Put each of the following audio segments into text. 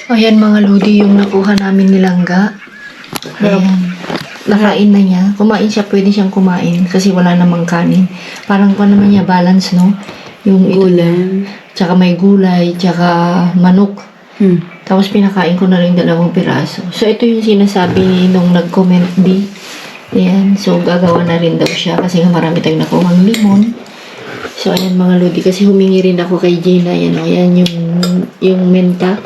Ayan mga Lodi, yung nakuha namin nilangga. Ayan. Nakain na niya. Kumain siya, pwede siyang kumain kasi wala namang kanin. Parang kung naman niya, balance, no? Yung ito niya. Tsaka may gulay, tsaka manok. Tapos pinakain ko na rin 2 piraso. So ito yung sinasabi nung nag-comment di. Ayan. So gagawa na rin daw siya kasi nga marami tayong nakuhang limon. So ayan mga Lodi, kasi humingi rin ako kay Gina. Ayan o, ayan yung menta.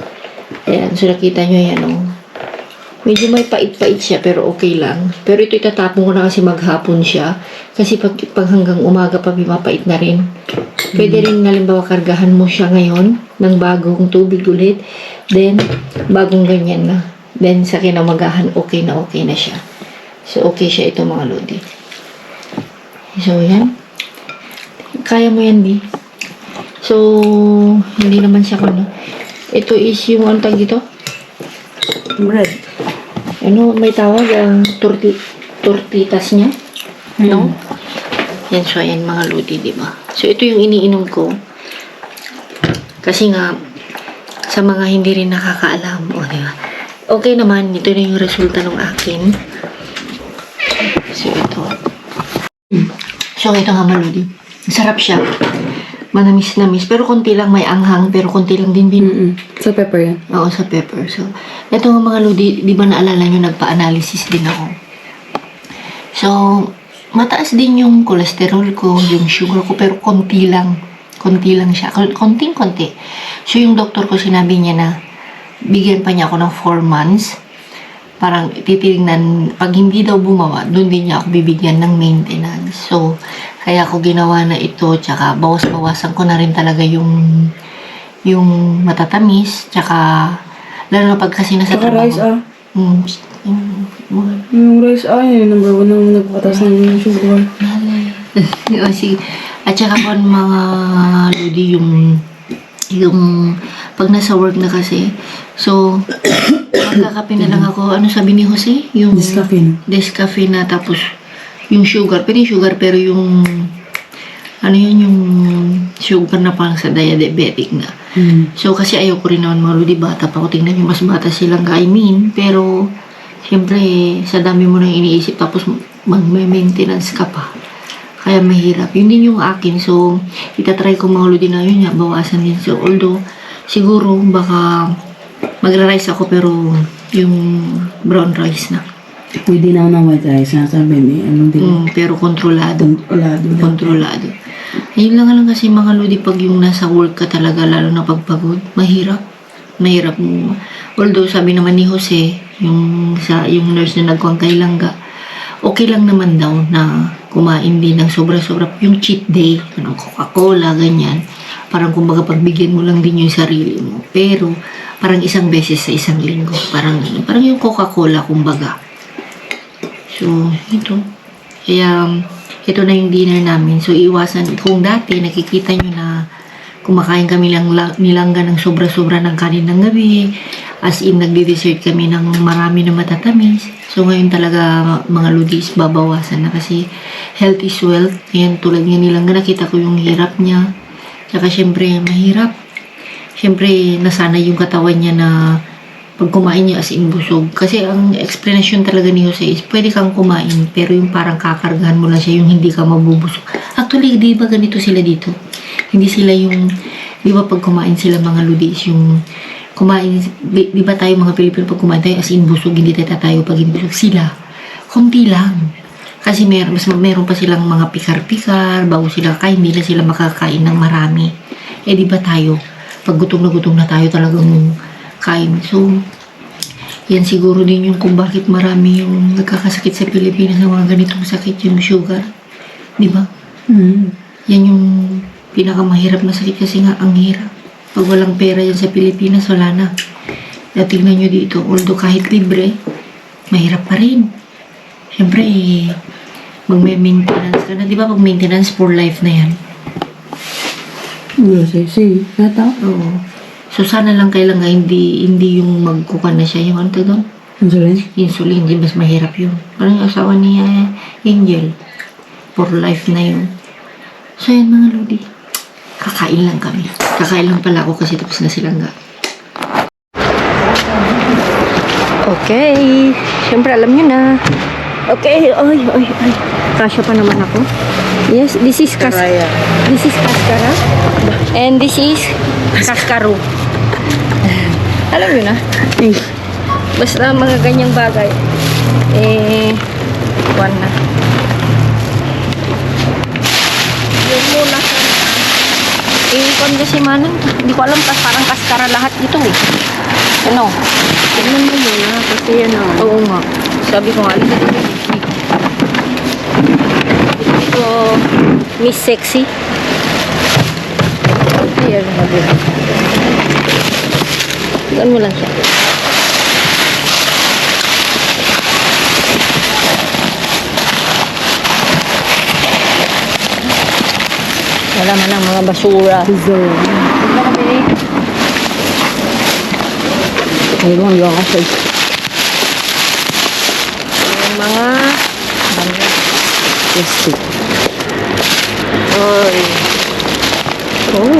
Ayan, so nakita nyo yan, oh. Medyo may pait-pait siya, pero okay lang. Pero ito itatapon ko na kasi maghapon siya. Kasi pag hanggang umaga pa, mapait na rin. Pwede rin, halimbawa, kargahan mo siya ngayon ng bagong tubig ulit. Then, bagong ganyan na. Then, sa kinamagahan, okay na siya. So, okay siya ito, mga Lodi. So, yan. Kaya mo yan, di. So, hindi naman siya kano. Ito is yung antag dito. Bread. Ano, may tawag ang tortitas niya. No? Yan, so ayan mga Lodi, diba? So ito yung iniinom ko. Kasi nga, sa mga hindi rin nakakaalam, o diba? Okay naman, ito na yung resulta ng akin. So ito. So ito nga mga Lodi. Masarap siya. Manamis-namis. Pero konti lang may anghang. Pero konti lang din Sa pepper yan? Oo, sa pepper. So, ito nga mga Lodi, di ba naalala nyo, nagpa-analysis din ako. So, mataas din yung cholesterol ko, yung sugar ko, pero konti lang. Konti lang siya. Konting-konti. So, yung doktor ko sinabi niya na bigyan pa niya ako ng 4 months. Parang titignan, pag hindi daw bumawa, doon din niya ako bibigyan ng maintenance. So, kaya ako ginawa na ito, tsaka bawas-bawasan ko na rin talaga yung matatamis, tsaka lalo na pag kasi nasa Tsaka rice, Yung rice, yun, number 1 na nagpatas ng sugar. O, sige. At tsaka po mga Lodi, yung pag nasa work na kasi, so, magkakape na lang ako. Ano sabi ni Jose? Yung Descafe na, tapos yung sugar. Pwede sugar, pero yung ano yun, yung sugar na parang sa diabetic na. So, kasi ayaw ko rin naman mga Lodi, bata pa ako. Tingnan yung mas bata silang kaimin. Pero, siyempre, sa dami mo nang iniisip, tapos mag-maintenance ka pa. Kaya mahirap. Yun din yung akin. So, itatry ko mga Lodi na yun, bawasan din. So, although, siguro, baka magra-rice ako, pero yung brown rice na. Pwede na ako ng white rice, nasabi ni Pero kontrolado. Kontrolado. Ayun lang kasi mga Lodi, pag yung nasa work ka talaga, lalo na pagpagod, mahirap. Mahirap mo. Although, sabi naman ni Jose, yung nurse na nagkuhang kay Langga, okay lang naman daw na kumain din ng sobra-sobra. Yung cheat day, Coca-Cola, ganyan. Parang kumbaga pagbigyan mo lang din yung sarili mo. Pero, parang isang beses sa isang linggo. Parang yung Coca-Cola, kumbaga. So, ito. Kaya, ito na yung dinner namin. So, iwasan. Kung dati, nakikita nyo na kumakain kami lang nilangga ng sobra-sobra ng kanin ng gabi. As in, nagde-dessert kami ng marami na matatamis. So, ngayon talaga, mga Lodis, babawasan na kasi health is wealth. Ayan, tulad nga nilangga, nakita ko yung hirap niya. Tsaka, syempre, mahirap. Syempre, nasanay yung katawan niya na pag kumain niya as in busog. Kasi ang explanation talaga ni Jose is pwede kang kumain pero yung parang kakargahan mo lang siya, yung hindi ka mabubusog. Actually, di ba ganito sila dito? Hindi sila yung, di ba pag kumain sila mga Lodis, yung kumain, di ba tayo mga Pilipino pag kumain tayo as in busog, hindi tayo pag hindi busog. Sila, konti lang. Kasi meron pa silang mga pikar-pikar, bago sila kain, hindi na sila makakain ng marami. Eh di ba tayo, pag gutom na tayo talagang kain. So, yan siguro din yung kung bakit marami yung nagkakasakit sa Pilipinas ng mga ganitong sakit, yung sugar. Di ba? Yan yung pinakamahirap na sakit kasi nga ang hirap. Pag walang pera yan sa Pilipinas, wala na. Tingnan nyo dito, although kahit libre, mahirap pa rin. Siyempre, magme-maintenance ka na. Di ba pag maintenance for life na yan? Yes, I see. Nata? Oo. So, sana lang kailangan hindi yung magkukan na siya. Yung ano ito doon? Insulin. Di mas mahirap yun. Parang yung asawa ni Angel. For life na yun. So, yan mga Lodi. Kakain kakain lang kami. Kakain lang pala ako kasi tapos na silang ga. Okay. Siyempre, alam nyo na. Okay. Ay. Kasya pa naman ako. Yes, this is kaskara. And this is kaskaro. Alam nyo na. Basta mga ganyang bagay. One na. Yung muna sa ikon kasi manang. Hindi ko alam, parang kaskara lahat ito eh. Ano? Tignan mo muna kasi Oo nga. Sabi ko nga, ito, Miss Sexy. Ayan, mabuhay. Gaan mo lang siya. Wala man ang mga basura. Wala kami. Hanggang lakasay. Yung mga Plastic. Oy. Oh,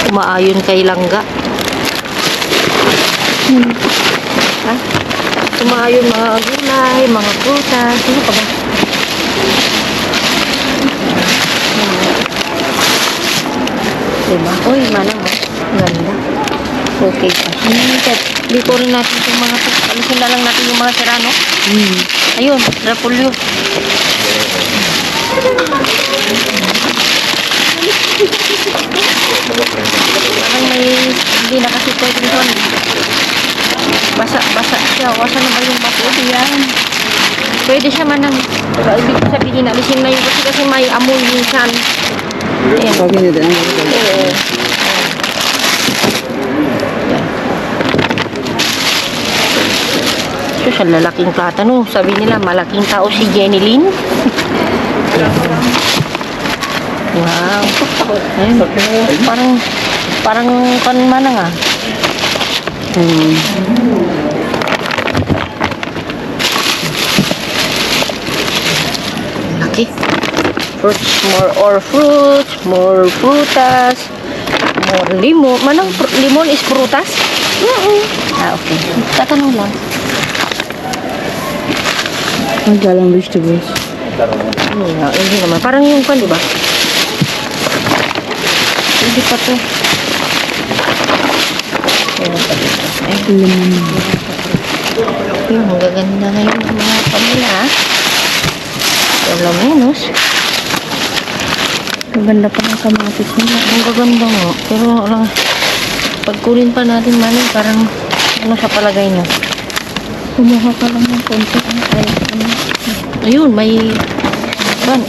umaayon kay langga. Ha? Umaayon mga gulay, mga prutas. Ano pa ba? Diba? Uy, manang mo. Ganda. Okay pa. Hindi ko rin natin yung mga alisin na lang natin yung mga serrano. Ayun, repolyo. Parang may hindi na kasi pwede doon. Basa siya. Wasa na ba yung mapuli yan? Pwede siya manang. Pero ibig ko sabihin, alisin na yung kasi may amoy minsan. Ayan. Pag hindi din ang Oo. Ito sa lalaking platano. Sabi nila, malaking tao si Jenny Lynn. Wow. Ayun. Parang manang ah. Laki. Fruits, more frutas, more limon. Manang limon is frutas? Okay. Tatanong lang. Ang galang vegetables. Hindi naman. Parang yung kan, di ba? Hindi pa to. Yung gaganda ngayon ng mga pamila. Wala menos. Ang ganda pa ng kamatis nila. Ang gaganda mo. Pero lang, pagkulin pa natin manay, parang ano sa palagay niya. Kumuha ka lang ng konti. Ayun, may ban.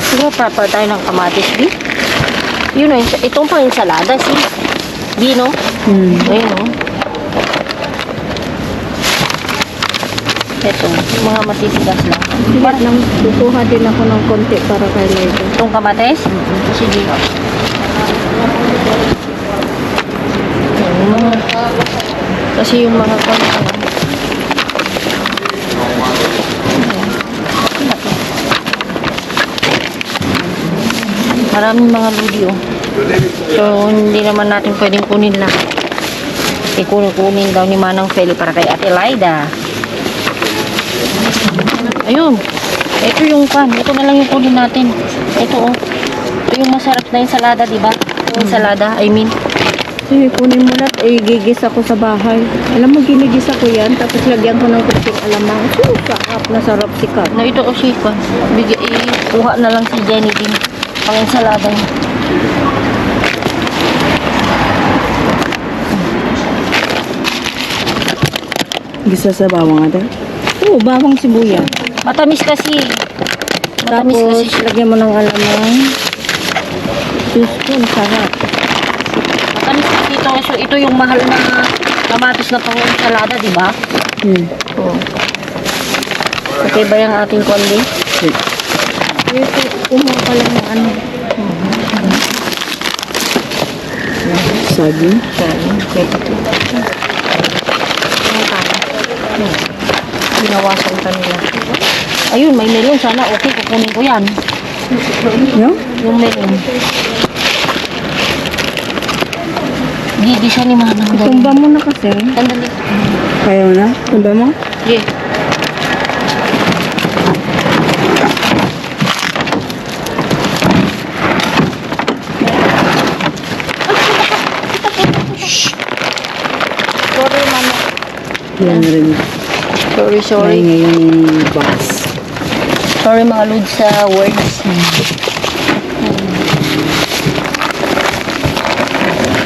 Siguro pa tayo ng kamatis, B. Yun o, itong pang ensalada, si B, no? Ayun, no? Ito, mga matitigas lang. Bakit nang kukuha din ako ng konti para kay Lego. Itong kamatis? Sige. Kasi yung mga kamatis, maraming mga ludio. So, hindi naman natin pwedeng kunin lang. Kunin daw ni Manang Feli para kay Ate Laida. Ayun. Ito yung pan. Ito na lang yung kunin natin. Ito oh. Ito yung masarap na ensalada, di ba? Yung ensalada, I mean. Sige, kunin mo na at igigis ako sa bahay. Alam mo, ginigis ako yan, tapos lagyan ko ng kunting alamang. Sarap na sarap sikat. Na ito o si Kwan. Kuha na lang si Jenny din. Pang ensalada niya. Gisa sa bawang ate? Oo, bawang sibuyas. Matamis kasi. Matamis Tapos, kasi. lagyan mo ng alamang. Diyos ko, ang sarap. Matamis kasi ito. So, ito yung mahal na kamatis na pang ensalada, di ba? Oo. Okay ba yung ating kondi? Ito, kumuha ka lang ng ano. Saging. Binawasan ka nila. Ayun, may melon. Sana okay, kukunin ko yan. No? Yung meron. Gigisa ni Manang dali. Tumba mo na kasi. Sandali. Kaya mo na? Tumba mo? Yeah. Sorry, Mama. Yan rin. Sorry, Ay, sorry. ngayon box. Sorry mga lods sa words.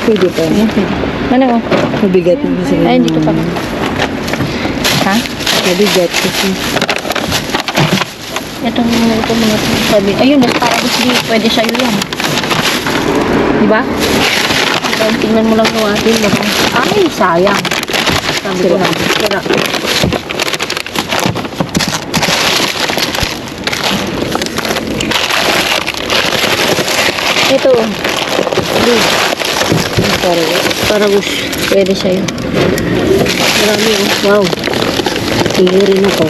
Pwede pa. Ano? Mabigat na kasi. Ay, dito pa. Ha? Mabigat kasi. Ito mga sabi. Ayun, para gusto di pwede sa'yo yan. Diba? Kaya tingnan mo lang yung atin. Baka, ay, sayang. Sabi ko na. Sira. Ito. Blue. Paragus. Pwede sa'yo. Marami oh. Wow. Tingin rin ako.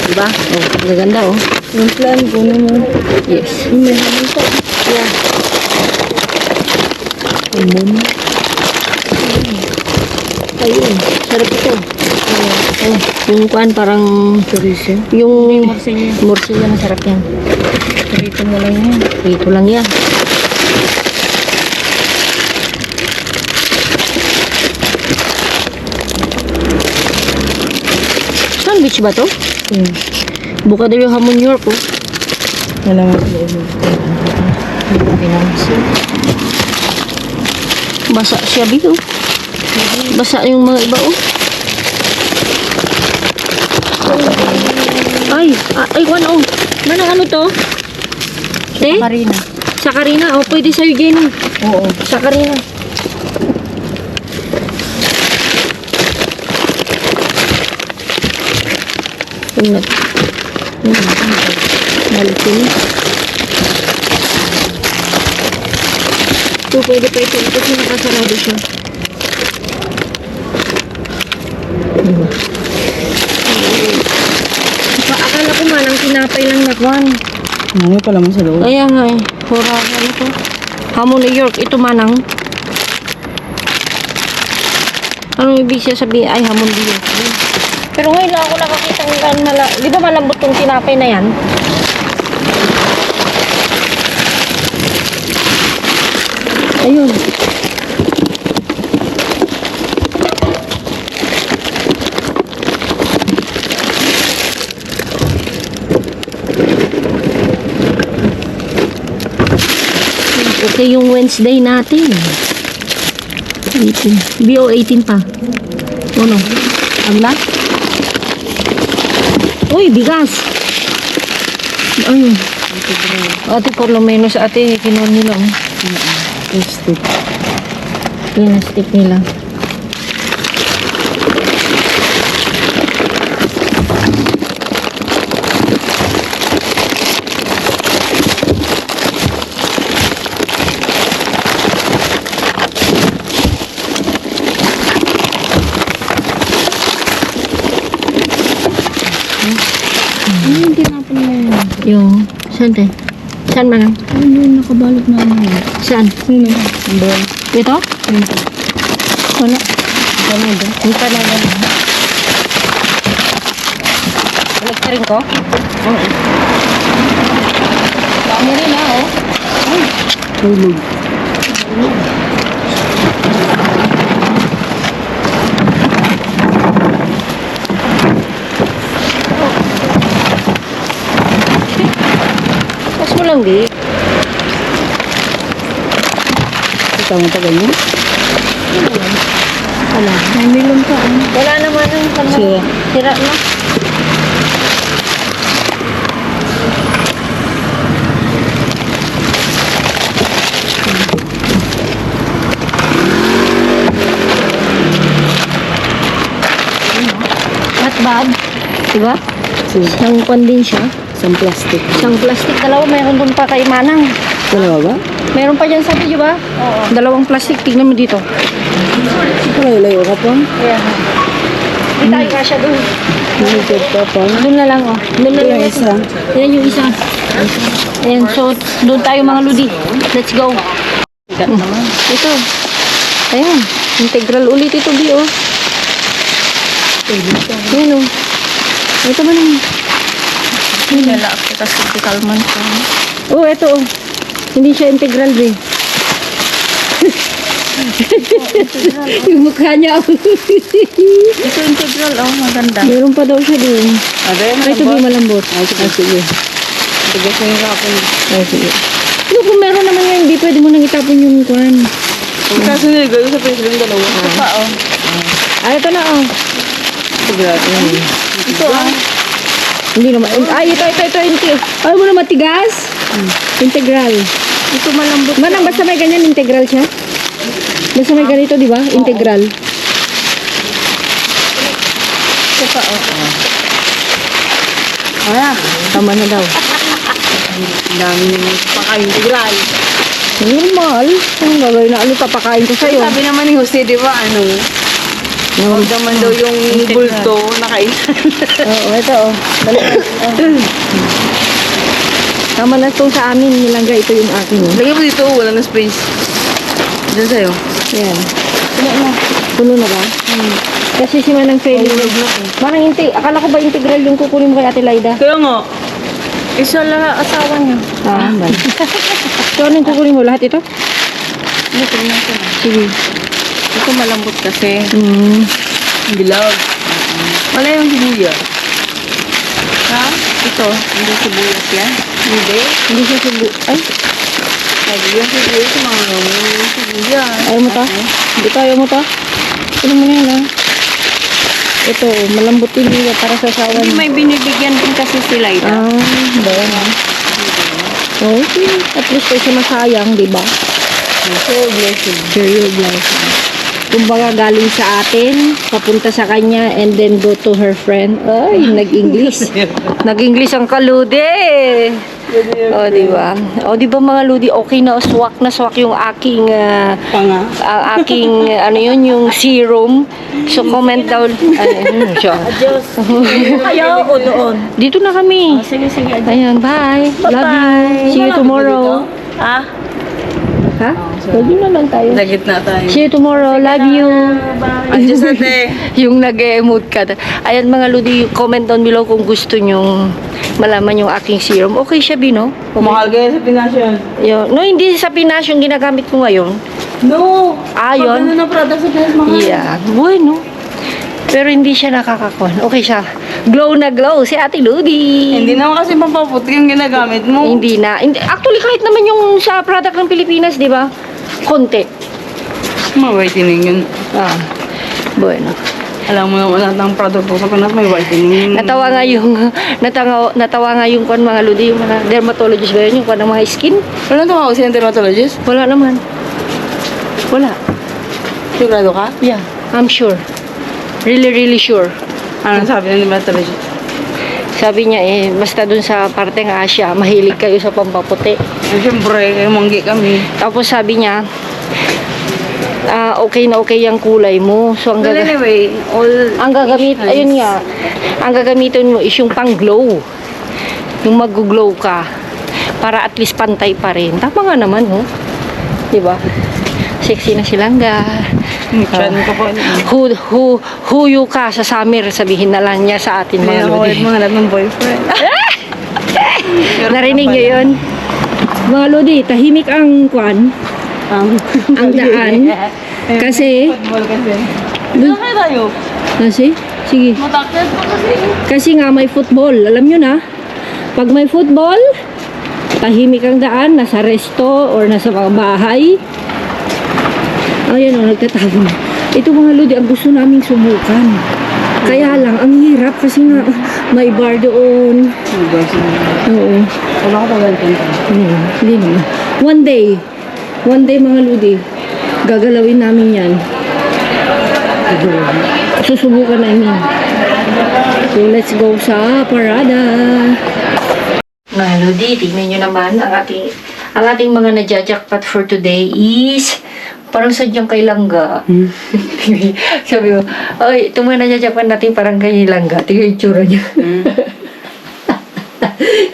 Diba? Oh, magaganda oh. Yung plan ko naman. Yes. May naman to. Yeah. Amon. Ayun. Sarap ito. Oh, yung kuan parang Chorizo. yung Morcilla. morsilla masarap yan. Prito mo lang yan. Dito lang yan. Sandwich ba to? Bukadilyo hamon New York oh. Wala nga sila. Pinansi. Basa siya bito. Basa yung mga iba oh. Ay, kuan oh. Manang ano to? Karina. Sa Karina. Oh, pwede sa'yo, Jenny. Oo. Sa Karina. Ingat. Malitin. Ito, pwede pa ito. Ito siya nakasarado siya. Akala ko man, ang tinapay lang na kwan. Ano pala mo sa loob? Kaya nga eh. Hura, ano to? Hamon New York. Ito manang. Ano ibig siya sabihin? Ay, hamon New York. Pero ngayon lang ako nakakita ng di ba malambot tong tinapay na yan? Ayun. Okay yung Wednesday natin. 18. BO 18 pa. Ano? Agla? Uy, bigas! Ayun. Ate, por lo menos ate, kinuha nila. Plastic. Pinastik nila. Ano yung tinapon mo yun? Yung, saan te? Saan man? Ano yung nakabalot na ano yun? Saan? Ano? Doon. Ito? Wala. Panado. Yung panalo. Ulit ka rin ko? Oo. Dami rin ah, oh. Tulog. Mas mo lang, di. Ikaw mo pa ganyan? Wala. May milon pa. Wala naman ang Sira. Sira na. Not bad. Diba? Isang kwan din siya. Isang plastic. Isang plastic. Dalawa, mayroon doon pa kay Manang. Dalawa ba? Meron pa dyan sa video ba? Oo. Dalawang plastic. Tignan mo dito. Layo-layo ka pa. Yeah. Hindi tayo kasya doon. Lumipad pa pa. Doon na lang, oh. Doon na lang. Yung isa. Yan yung isa. Ayan, so doon tayo mga ludi. Let's go. Bigat naman. Ito. Ayan, integral ulit ito, Bi, oh. Ayan, oh. Ito ba naman? Kala ako kasi kalman ko. Oh, ito, oh. Hindi siya integral, Bi. Yung mukha niya, oh. Ito integral, oh, maganda. Meron pa daw siya doon. Aday, Ay, ito, Bi, malambot. Ay, sige. Tigas na yung kapon. Ay, sige. Ano kung meron naman yan, hindi pwede mo nang itapon yung kwan. Kaso nilagay ko sa Facebook yung dalawa. Ito pa, oh. Ay, ito na, oh. Sigurado. Ito, ah. Hindi naman. Ay, ito. Ay, mo na matigas? Integral. Ito malambot. Manang, basta may ganyan, integral siya. Basta may ganito, di ba? Integral. Ito pa, oh. Ah, Tama na daw. ang dami naman paka-integral. Normal. Ang gagawin na ano, papakain ko sa'yo. Sabi naman ni Jose, di ba, ano? Huwag naman daw yung bulto nakailan. Oo, ito, oh. Dali. Tama na itong sa amin. Nilangga, ito yung akin. Oh. Lagyan mo dito, wala na space. Diyan sa'yo. Ayan. Puno na ba? Kasi si Manang Feli. Manang, akala ko ba integral yung kukunin mo kay Ate Laida? Kaya nga, isa lang asawa niya. Ah, ba? So, anong kukunin mo? Lahat ito? Ano, tingnan ko na. Sige. Ito malambot kasi. Bilog. Wala yung sibuyas. Ha? Ito, hindi sibuyas yan. Hindi. Hindi siya subo. Ay, Sabi yung sibuyas, mga yung sibuyas. ayaw mo to? Hindi to, ayaw mo to? Ano mo na yun, ah? Ito, malambot din nila para sa sawan. Hindi, may binibigyan din kasi sila ito. Ah, doon, ah. Okay. At least kasi masayang, di ba? So, blessed. Share your blessing. Kumbaga galing sa atin, papunta sa kanya, and then go to her friend. Ay, nag-English. Nag-English ang kalude. O, di ba? O, di ba mga ludi, okay na swak yung aking, Panga. ang aking, ano yun, yung serum. So, comment down. Ano siya? Adios. Ayaw ko doon. Dito na kami. Sige, sige. Ayan, bye. Love you. See you tomorrow. Ah? Ha? Pwede na lang tayo. Dagit na tayo. See you tomorrow. Love you. Adios ate. Yung nag-emote ka. Ayan mga ludi, comment down below kung gusto nyong malaman yung aking serum. Okay siya, Bino? Okay. Mahal kayo sa Pinasyon. Yun. No, hindi sa Pinas yung ginagamit ko ngayon. No! Ah, yun? Pag ano na product sa Pinas, mahal. Yeah. Bueno. Pero hindi siya nakakakon. Okay siya. Glow na glow si Ate Ludi. Hindi naman kasi pampaputi yung ginagamit mo. Hindi na. Actually, kahit naman yung sa product ng Pilipinas, di ba? Konti. Ma-whitening yun. Ah. Bueno. Alam mo naman lahat ng product ko sa Pinas, may whitening. Natawa nga yung kwan mga ludi, yung mga dermatologist ba yun, yung kwan ng mga skin? Wala na ako siya dermatologist? Wala naman. Wala. Sigurado ka? Yeah, I'm sure. Really, really sure. Ano sabi ng dermatologist? Sabi niya basta dun sa parteng Asia, mahilig kayo sa pampaputi. Eh, siyempre, kayo manggi kami. Tapos sabi niya, okay na okay yung kulay mo. So, Well, anyway, ang gagamit, ayun nga, ang gagamitin mo is yung pang-glow. Yung mag-glow ka. Para at least pantay pa rin. Tama nga naman, no? Diba? Sexy na silangga. Chan ko po. Huyo ka sa summer, sabihin na lang niya sa atin May mga ako ulit lodi. mga lahat ng boyfriend. Narinig niyo yun? Mga lodi, tahimik ang kwan, ang daan. Kasi, Football kasi. Doon kayo tayo. sige. Matakit po kasi. Kasi nga may football. Alam nyo na, pag may football, tahimik ang daan, nasa resto or nasa mga bahay. Ayan o, nagtatawag. Ito mga lodi, ang gusto naming subukan. Kaya lang, ang hirap kasi nga may bar doon. Oo. Wala ko tagal kanta. Hindi naman. One day mga lodi, gagalawin namin yan. Susubukan namin. So, let's go sa parada. Mga lodi, tingnan nyo naman ang ating mga nadja-jackpot for today is parang sadyang kay Langga. Sabi mo, ay, itong mga nadja-jackpot natin parang kay Langga. Tingnan yung itsura niya.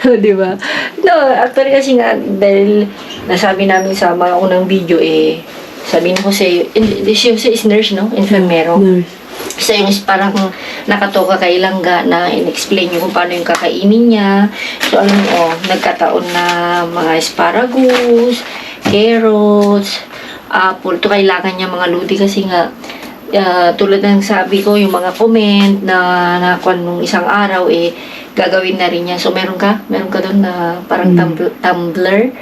Di ba? No, actually kasi nga, dahil nasabi namin sa mga unang video sabi ni Jose, si Jose is nurse, no? Enfermero. Nurse. Isa yung is parang nakatoka kay Langga na in-explain yung kung paano yung kakainin niya. So, alam mo, nagkataon na mga asparagus, carrots, apple. Ito kailangan niya mga ludi kasi nga, tulad ng sabi ko, yung mga comment na kung nung isang araw, gagawin na rin niya. So, meron ka doon na parang tumbler.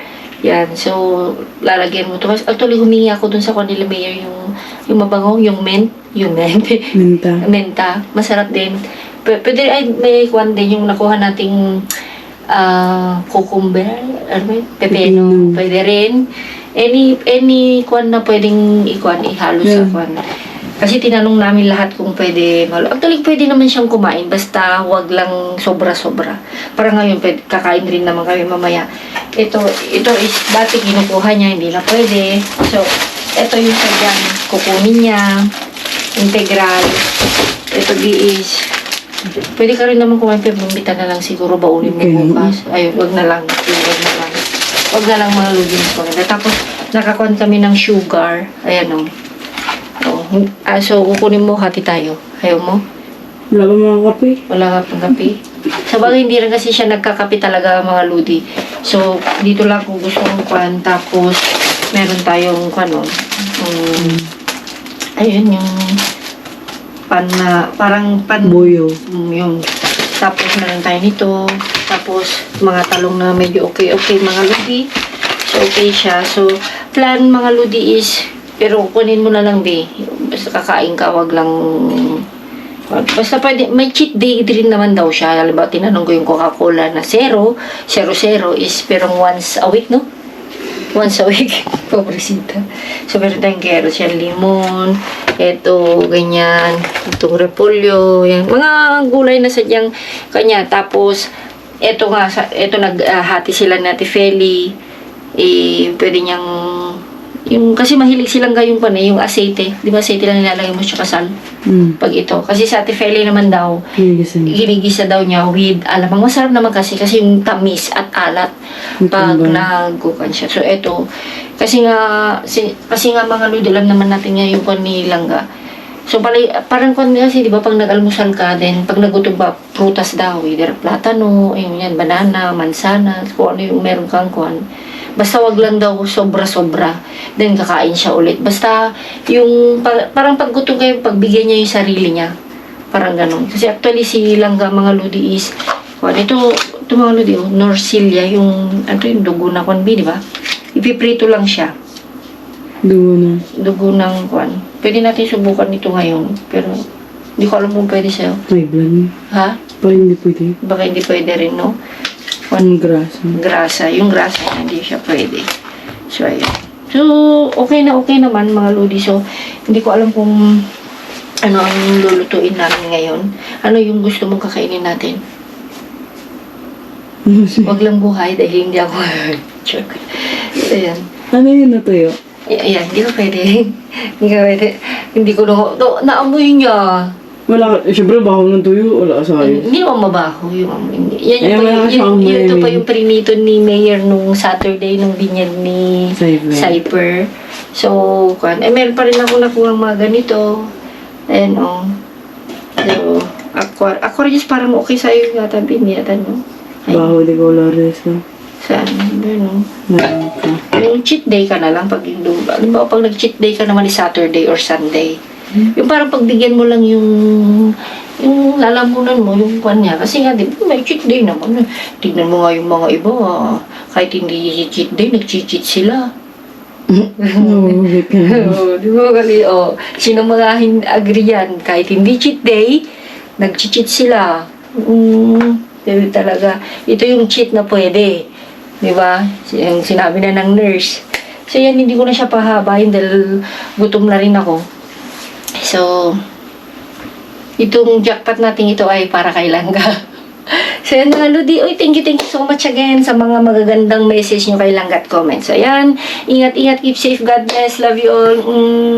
Yan. So, lalagyan mo ito. Actually, humingi ako dun sa kanila mayor yung mabango, yung Minta. menta. Masarap din. Pwede, may kwan din yung nakuha nating cucumber, ano ba yun? Pepeno. Pwede rin. Any kwan na pwedeng ihalo sa kwan. Kasi tinanong namin lahat kung pwede malo. Actually, pwede naman siyang kumain. Basta wag lang sobra-sobra. Para ngayon, kakain rin naman kami mamaya. Ito is dati kinukuha niya, hindi na pwede. So, ito yung kanyang kukunin niya. Integral. Ito is pwede ka rin naman kumain, pero bumita na lang siguro. Baunin mo bukas. Ayun, wag na lang. Wag na lang mga lugin ko. Tapos, nakakuan kami ng sugar. Ayan o. So, kukunin mo, hati tayo. Ayaw mo? Wala ba mga kape? Wala ka pang kape. Sa bagay, hindi rin kasi siya nagkakape talaga, mga ludi. So, dito lang kung gusto mong kwan. Tapos, meron tayong kwan, ayun, yung pan na, parang pan. Buyo. Yung, tapos, meron tayo nito. Tapos, mga talong na medyo okay, mga ludi. So, okay siya. So, plan, mga ludi is, pero kunin mo na lang, be. Basta kakain ka, wag lang. Basta pwede, may cheat day din naman daw siya. Halimbawa, tinanong ko yung Coca-Cola na 0 is pero once a week, no? Once a week. Pobrecita. So, meron tayong carrots yan, limon, eto, ganyan, itong repolyo, yan. Mga gulay na sadyang kanya. Tapos, eto nga, naghati sila ni Ate Feli. Pwede niyang kasi mahilig silang gayong yung aceite. Di ba aceite lang nilalagay mo sa kasal? Pag ito. Kasi sa Ate Feli naman daw, ginigisa daw niya with alamang. Masarap naman kasi yung tamis at alat pag nagukan siya. So, ito. Kasi nga mga ludi, alam naman natin nga yung ni Langga. So, parang kasi, di ba, pag nag-almusal ka, then pag nagutom ba, prutas daw, either platano, yan, banana, mansana, kung ano yung meron kang kuwan. Basta wag lang daw sobra-sobra. Then kakain siya ulit. Basta yung parang paggutom kayo, pagbigyan niya yung sarili niya. Parang ganun. Kasi actually si Langga, mga ludi is ito mga ludi, Norcilia, yung dugo na kwanbi, di ba? Ipiprito lang siya. Dugo ng kwan. Pwede natin subukan ito ngayon. Pero hindi ko alam kung pwede sa'yo. May blan. Ha? Parang hindi pwede. Baka hindi pwede rin, no? Yung grasa. Yung grasa, hindi siya pwede. So, ayun. So, okay naman, mga ludi. So, hindi ko alam kung ano ang lulutuin namin ngayon. Ano yung gusto mong kakainin natin? Wag lang buhay dahil hindi ako joke. So, ayan. Ano yun natuyo? Ayan, hindi ko pwede. Hindi ko naamoy niya. Wala, syempre baho ng tuyo, wala sa ayos. Hindi naman mabaho yung amoy. Yan Ito pa yung prinito ni Mayor nung Saturday nung binyag ni Cyper. So, meron pa rin ako nakuha mga ganito. Ayan, So, aquarius parang okay sa'yo yata, biniyatan, no? Baho di ko lares, no? Saan? Yung cheat day ka na lang pag yung luba. Halimbawa, pag nag-cheat day ka naman ni Saturday or Sunday, yung parang pagbigyan mo lang yung lalamunan mo, yung kwan niya. Kasi nga, di ba, may cheat day naman. Tignan mo nga yung mga iba, kahit hindi cheat day, nag-cheat sila. Di ba, gali, sino mga agree yan? Kahit hindi cheat day, nag-cheat sila. Diba talaga, ito yung cheat na pwede. Di ba? Yung sinabi na ng nurse. So, yan, hindi ko na siya pahabayin dahil gutom na rin ako. So, itong jackpot natin ito ay para kay Langga. So, yan mga ludi. Thank you so much again sa mga magagandang message nyo kay Langga at comment. So, yan. Ingat, keep safe. God bless. Love you all.